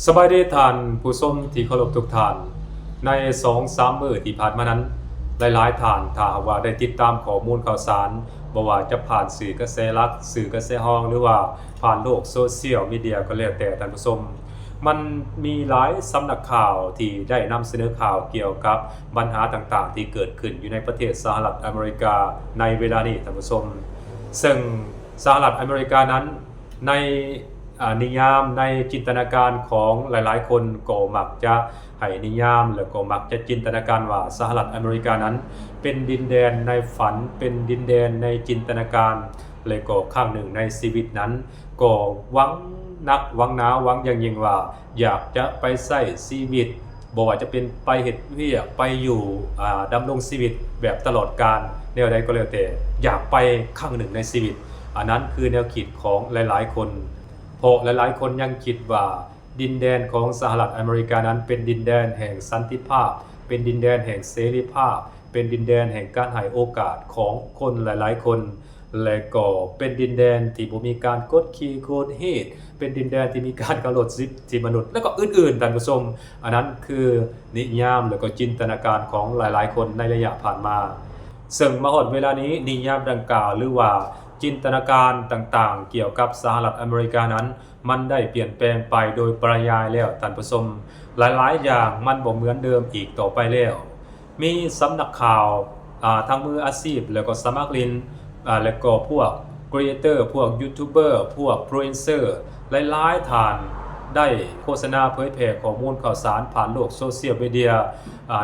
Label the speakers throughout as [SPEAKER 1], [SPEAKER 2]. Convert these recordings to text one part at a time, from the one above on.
[SPEAKER 1] สบายดีท่านผู้ชมที่เคารพทุกท่านใน2-3 มื้อที่ผ่านมานั้นหลายๆท่านถ้าว่าได้ติดตามข้อมูลข่าวสารบ่ว่าจะผ่านสื่อกระแสหลักสื่อกระแสรองหรือว่าผ่านโลกโซเชียลมีเดียก็แล้วแต่ท่านผู้ชมมันมีหลายสำนักข่าวที่ได้นำเสนอข่าวเกี่ยวกับปัญหาต่างๆที่เกิดขึ้นอยู่ในประเทศสหรัฐอเมริกาในเวลานี้ท่านผู้ชมซึ่งสหรัฐอเมริกานั้นในนิยามในจินตนาการของหลายๆคนก็มักจะให้นิยามแล้วก็มักจะจินตนาการว่าสหรัฐอเมริกานั้นเป็นดินแดนในฝันเป็นดินแดนในจินตนาการและก็ครั้งหนึ่งในชีวิตนั้นก็หวังนักหวังหนาหวังอย่างยิ่งว่าอยากจะไปใช้ชีวิตบ่ว่าจะเป็นไปเฮ็ดเวียกไปอยู่ดำรงชีวิตแบบตลอดกาลแนวใดก็แล้วแต่อยากไปครั้งหนึ่งในชีวิตอันนั้นคือแนวคิดของหลายๆคนเพราะหลายๆคนยังคิดว่าดินแดนของสหรัฐอเมริกานั้นเป็นดินแดนแห่งสันติภาพเป็นดินแดนแห่งเสรีภาพเป็นดินแดนแห่งการให้โอกาสของคนหลายๆคนและก็เป็นดินแดนที่บ่มีการกดขี่กดเหตุเป็นดินแดนที่มีการกำหนดสิทธิมนุษย์และก็อื่นๆท่านผู้ชมอันนั้นคือนิยามและก็จินตนาการของหลายๆคนในระยะผ่านมาซึ่งมาฮอดเวลานี้นิยามดังกล่าวหรือว่าจินตนาการต่างๆเกี่ยวกับสหรัฐอเมริกานั้นมันได้เปลี่ยนแปลงไปโดยปริยายแล้วท่านผู้ชมหลายๆอย่างมันบ่เหมือนเดิมอีกต่อไปแล้วมีสำนักข่าวทั้งมืออาชีพแล้วก็สมัครเล่นแล้วก็พวกครีเอเตอร์พวกยูทูบเบอร์พวกอินฟลูเอนเซอร์หลายๆท่านได้โฆษณาเผยแพร่ข้อมูลข่าวสารผ่านโลกโซเชียลมีเดีย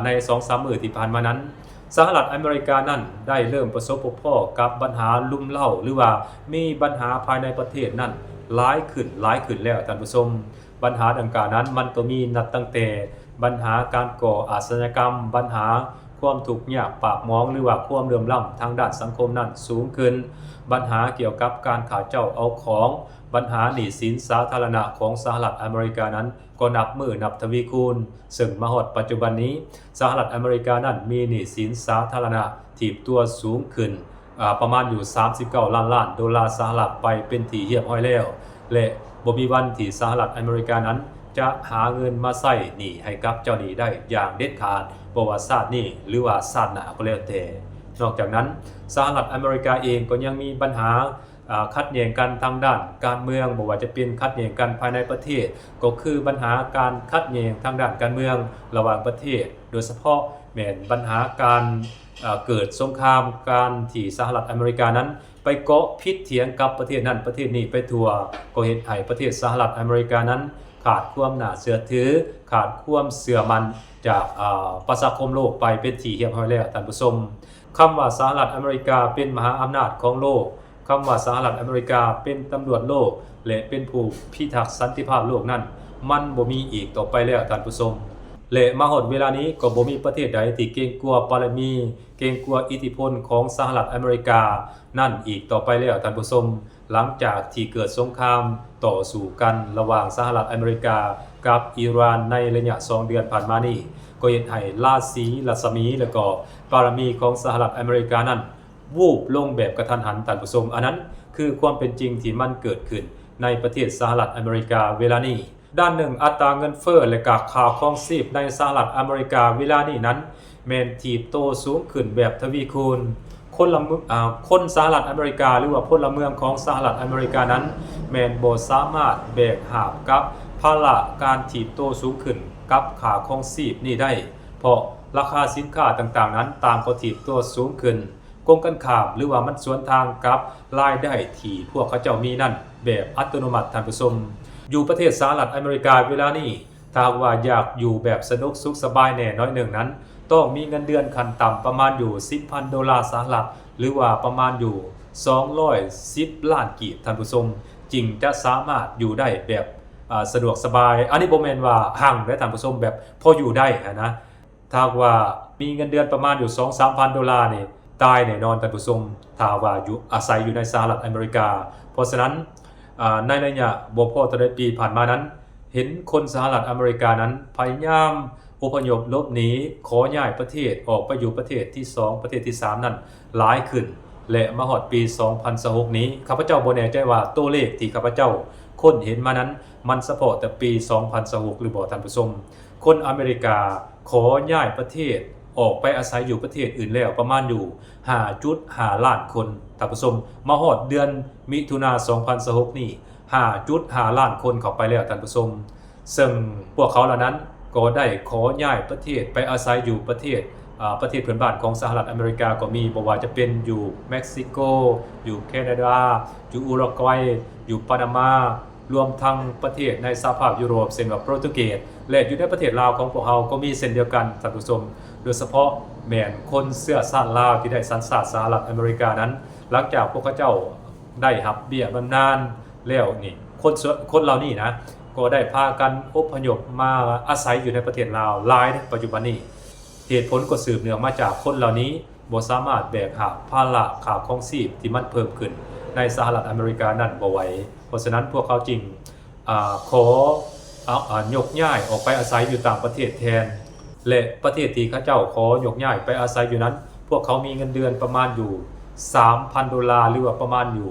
[SPEAKER 1] ใน 2-3 มื้อที่ผ่านมานั้นสหรัฐอเมริกานั้นได้เริ่มประสบพบพ่อกับปัญหาลุ่มเล่าหรือว่ามีปัญหาภายในประเทศนั้นหลายขึ้นแล้วท่านผู้ชมปัญหาดังกล่าวนั้นมันก็มีนับตั้งแต่ปัญหาการก่ออาชญากรรมปัญหาความทุกข์ยากปากหมองหรือว่าความเหลื่อมล้ำทางด้านสังคมนั้นสูงขึ้นปัญหาเกี่ยวกับการขาเจ้าเอาของปัญหาหนี้สินสาธารณะของสหรัฐอเมริกานั้นก็นับมือนับทวีคูณซึ่งมาฮอดปัจจุบันนี้สหรัฐอเมริกานั้นมีหนี้สินสาธารณะถีบตัวสูงขึ้นประมาณอยู่39ล้านดอลลาร์สหรัฐไปเป็นที่เรียบร้อยแล้วและบ่มีวันที่สหรัฐอเมริกานั้นจะหาเงินมาใช้หนี้ให้กับเจ้าหนี้ได้อย่างเด็ดขาดบ่ว่าชาตินี้หรือว่าชาติหน้าก็แล้วแต่นอกจากนั้นสหรัฐอเมริกาเองก็ยังมีปัญหาขัดแย้งกันทางด้านการเมืองบ่ว่าจะเป็นขัดแย้งกันภายในประเทศก็คือปัญหาการขัดแย้งทางด้านการเมืองระหว่างประเทศโดยเฉพาะแม่นปัญหาการเกิดสงครามการที่สหรัฐอเมริกานั้นไปเกาะพิษเถียงกับประเทศนั้นประเทศนี้ไปทั่วก็เฮ็ดให้ประเทศสหรัฐอเมริกานั้นขาดความน่าเชื่อถือขาดความเชื่อมั่นจากประชาคมโลกไปเป็นที่เรียบร้อยแล้วท่านผู้ชมคำว่าสหรัฐอเมริกาเป็นมหาอำนาจของโลกคำว่าสหรัฐอเมริกาเป็นตำรวจโลกและเป็นผู้พิทักษ์สันติภาพโลกนั้นมันบ่มีอีกต่อไปแล้วท่านผู้ชมและมาฮอดเวลานี้ก็บ่มีประเทศใดที่เก่งกว่าบารมีเก่งกว่าอิทธิพลของสหรัฐอเมริกานั่นอีกต่อไปแล้วท่านผู้ชมหลังจากที่เกิดสงครามต่อสู้กันระหว่างสหรัฐอเมริกากับอิหร่านในระยะ2 เดือนผ่านมานี้ก็เฮ็ดให้ราศีรัศมีและก็บารมีของสหรัฐอเมริกานั้นวูบลงแบบกระทันหันท่านผู้ชมอันนั้นคือความเป็นจริงที่มันเกิดขึ้นในประเทศสหรัฐอเมริกาเวลานี้ด้านหนึ่งอัตราเงินเฟ้อและก็ค่าครองชีพในสหรัฐอเมริกาเวลานี้นั้นแม่นถีบโตสูงขึ้นแบบทวีคูณคนสหรัฐอเมริกาหรือว่าพลเมืองของสหรัฐอเมริกานั้นแม่นบ่สามารถแบกหาบกับภาระการถีบโตสูงขึ้นกับค่าครองชีพนี้ได้เพราะราคาสินค้าต่างๆนั้นต่างก็ถีบตัวสูงขึ้นกงกันข้ามหรือว่ามันสวนทางกับรายได้ที่พวกเขาเจ้ามีนั่นแบบอัตโนมัติท่านผู้ชมอยู่ประเทศสหรัฐอเมริกาเวลานี้ถ้าว่าอยากอยู่แบบสนุกสุขสบายแน่น้อยหนึ่งนั้นต้องมีเงินเดือนขั้นต่ำประมาณอยู่ 10,000 ดอลลาร์สหรัฐหรือว่าประมาณอยู่210 ล้านกีบท่านผู้ชมจึงจะสามารถอยู่ได้แบบสะดวกสบายอันนี้บ่แม่นว่าห่างได้ท่านผู้ชมแบบพออยู่ได้นะถ้าว่ามีเงินเดือนประมาณอยู่ 2-3,000 ดอลลาร์นี่ตายแน่นอนท่านผู้ชมถ้าว่าอยู่อาศัยอยู่ในสหรัฐอเมริกาเพราะฉะนั้นในระยะบ่พอแต่ละปีผ่านมานั้นเห็นคนสหรัฐอเมริกานั้นพยายามอพยพหลบหนีขอย้ายประเทศออกไปอยู่ประเทศที่2ประเทศที่3นั้นหลายขึ้นและมาฮอดปี2026นี้ข้าพเจ้าบ่แน่ใจว่าตัวเลขที่ข้าพเจ้า คนเห็นมานั้นมันเฉพาะแต่ปี 2026 หรือบ่ท่านผู้ชมคนอเมริกาขอย้ายประเทศออกไปอาศัยอยู่ประเทศอื่นแล้วประมาณอยู่ 5.5 ล้านคนท่านผู้ชมมาฮอดเดือนมิถุนายน 2026 นี่ 5.5 ล้านคนเข้าไปแล้วท่านผู้ชมซึ่งพวกเขาเหล่านั้นก็ได้ขอย้ายประเทศไปอาศัยอยู่ประเทศเพื่อนบ้านของสหรัฐอเมริกาก็มีบ่ว่าจะเป็นอยู่เม็กซิโกอยู่แคนาดาอยู่อุรุกวัยอยู่ปานามา รวมทั้งประเทศในสหภาพยุโรปเช่นว่าโปรตุเกสและอยู่ในประเทศลาวของพวกเราก็มีเช่นเดียวกันท่านผู้ชมโดยเฉพาะแม่นคนเสื้อชาติลาวที่ได้สัญชาติสหรัฐอเมริกานั้นหลังจากพวกเขาเจ้าได้รับเบี้ยบำนาญแล้วนี่คนเหล่านี้นะก็ได้พากันอพยพมาอาศัยอยู่ในประเทศลาวหลายในปัจจุบันนี้เหตุผลก็สืบเนื่องมาจากคนเหล่านี้บ่สามารถแบกหาบภาระค่าครองชีพที่มันเพิ่มขึ้นในสหรัฐอเมริกานั้นบ่ไหวเพราะฉะนั้นพวกเขาจึงขอยกย้ายออกไปอาศัยอยู่ต่างประเทศแทนและประเทศที่เขาเจ้าขอยกย้ายไปอาศัยอยู่นั้นพวกเขามีเงินเดือนประมาณอยู่ $3,000 หรือว่าประมาณอยู่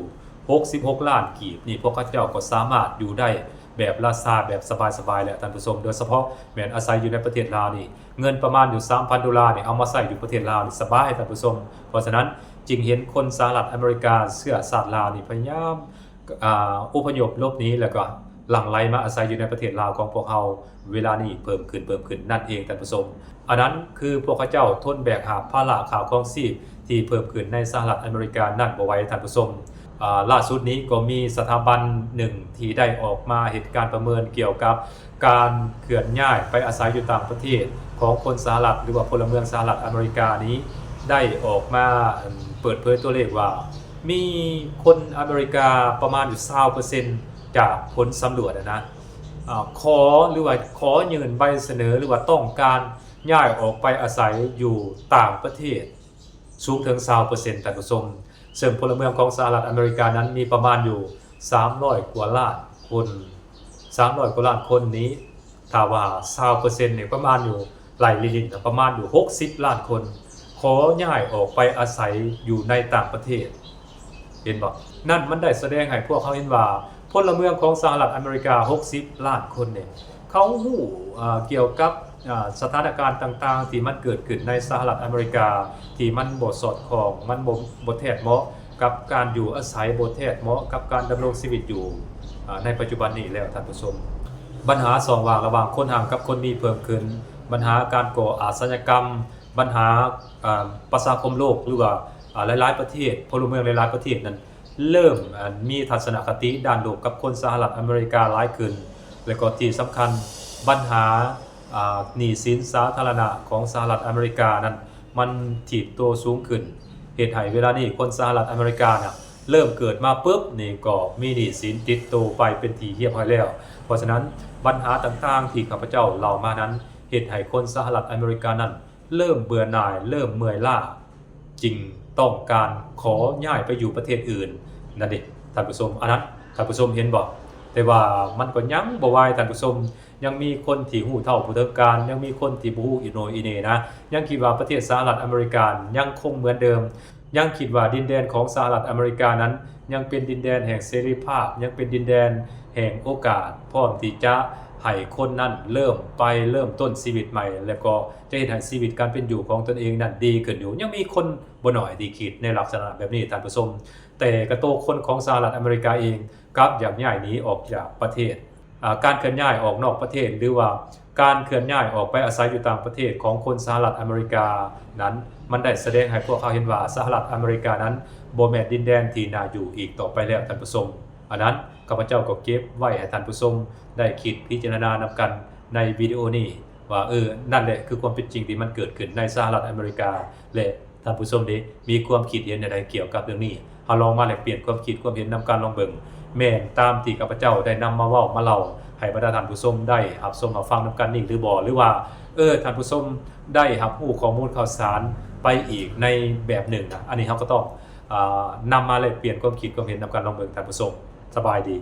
[SPEAKER 1] 66 ล้านกีบนี่พวกเขาเจ้าก็สามารถอยู่ได้แบบราษฎรแบบสบายๆแหละท่านผู้ชมโดยเฉพาะแม้นอาศัยอยู่ในประเทศลาวนี่เงินประมาณอยู่ $3,000 นี่เอามาใส่อยู่ประเทศลาวนี่สบายท่านผู้ชมเพราะฉะนั้นจึงเห็นคนสหรัฐอเมริกาเชื้อชาติลาวนี่พยายามอพยพหลบหนีแล้วก็หลั่งไหลมาอาศัยอยู่ในประเทศลาวของพวกเราเวลานี้เพิ่มขึ้นนั่นเองท่านผู้ชมอันนั้นคือพวกเขาเจ้าทนแบกหาบภาระค่าครองชีพที่เพิ่มขึ้นในสหรัฐอเมริกานั่นบ่ไหวท่านผู้ชมล่าสุดนี้ก็มีสถาบันหนึ่งที่ได้ออกมาเหตุการณ์ประเมินเกี่ยวกับการเคลื่อนย้ายไปอาศัยอยู่ต่างประเทศของคนสหรัฐหรือว่าพลเมืองสหรัฐอเมริกานี้ได้ออกมาเปิดเผยตัวเลขว่ามีคนอเมริกาประมาณอยู่ 20% จากผลสำรวจนะขอหรือว่าขอยื่นใบเสนอหรือว่าต้องการย้ายออกไปอาศัยอยู่ต่างประเทศสูงถึง 20% ท่านผู้ชมซึ่งพลเมืองของสหรัฐอเมริกานั้นมีประมาณอยู่300 กว่าล้านคน300 กว่าล้านคนนี้ถ้าว่า 20% เนี่ยประมาณอยู่ไล่ลิตประมาณอยู่60 ล้านคนขอย้ายออกไปอาศัยอยู่ในต่างประเทศเห็นบ่นั่นมันได้แสดงให้พวกเขาเห็นว่าพลเมืองของสหรัฐอเมริกา60 ล้านคนเนี่ยเขาฮู้เกี่ยวกับสถานการณ์ต่างๆที่มันเกิดขึ้นในสหรัฐอเมริกาที่มันบ่สอดคล้องมันบ่แท้เหมาะกับการอยู่อาศัยบ่แท้เหมาะกับการดำรงชีวิตอยู่ในปัจจุบันนี้แล้วท่านผู้ชมปัญหาสองว่างระหว่างคนห่างกับคนมีเพิ่มขึ้นปัญหาการก่ออาชญากรรมปัญหาประชาคมโลกหรือว่าหลายๆประเทศพลเมืองหลายๆประเทศนั้นเริ่มมีทัศนคติด้านลบกับคนสหรัฐอเมริกาหลายขึ้นและก็ที่สำคัญปัญหาหนี้สินสาธารณะของสหรัฐอเมริกานั้นมันถีบตัวสูงขึ้นเหตุให้เวลานี้คนสหรัฐอเมริกาน่ะเริ่มเกิดมาปุ๊บนี่ก็มีหนี้สินติดตัวไปเป็นที่เรียบร้อยแล้วเพราะฉะนั้นปัญหาต่างๆที่ข้าพเจ้าเล่ามานั้นเหตุให้คนสหรัฐอเมริกานั้นเริ่มเบื่อหน่ายเริ่มเมื่อยล้าจึงต้องการขอย้ายไปอยู่ประเทศอื่นนั่นเองท่านผู้ชมอันนั้นท่านผู้ชมเห็นบ่แต่ว่ามันก็ยังบ่ไหวท่านผู้ชมยังมีคนที่หู้เท่าผู้ถึงการยังมีคนที่บ่ฮู้อีโหนอีเหน่นะยังคิดว่าประเทศสหรัฐอเมริกายังคงเหมือนเดิมยังคิดว่าดินแดนของสหรัฐอเมริกานั้นยังเป็นดินแดนแห่งเสรีภาพยังเป็นดินแดนแห่งโอกาสพร้อมที่จะให้คนนั้นเริ่มต้นชีวิตใหม่แล้วก็จะเฮ็ดให้ชีวิตการเป็นอยู่ของตนเองนั้นดีขึ้นอยู่ยังมีคนบ่น้อยที่คิดในลักษณะแบบนี้ท่านผู้ชมแต่กระโตคนของสหรัฐอเมริกาเองกลับอยากย้ายหนีออกจากประเทศการเคลื่อนย้ายออกนอกประเทศหรือว่าการเคลื่อนย้ายออกไปอาศัยอยู่ต่างประเทศของคนสหรัฐอเมริกานั้นมันได้แสดงให้พวกเขาเห็นว่าสหรัฐอเมริกานั้นบ่แม่นดินแดนที่น่าอยู่อีกต่อไปแล้วท่านผู้ชมอันนั้นข้าพเจ้าก็เก็บไว้ให้ท่านผู้ชมได้คิดพิจารณานำกันในวิดีโอนี้ว่านั่นแหละคือความเป็นจริงที่มันเกิดขึ้นในสหรัฐอเมริกาและท่านผู้ชมนี้มีความคิดเห็นใดเกี่ยวกับเรื่องนี้เฮาลองมาแลกเปลี่ยนความคิดความเห็นนำกันลองเบิ่งแม่นตามที่ข้าพเจ้าได้นำมาเว้ามาเล่าให้บรรดาท่านผู้ชมได้รับชมรับฟังนำกันนี่หรือบ่หรือว่าท่านผู้ชมได้รับรู้ข้อมูลข่าวสารไปอีกในแบบหนึ่งนะอันนี้เฮาก็ต้องนำมาแลกเปลี่ยนความคิดความเห็นนำกันลองเบิ่งท่านผู้ชมสบายดี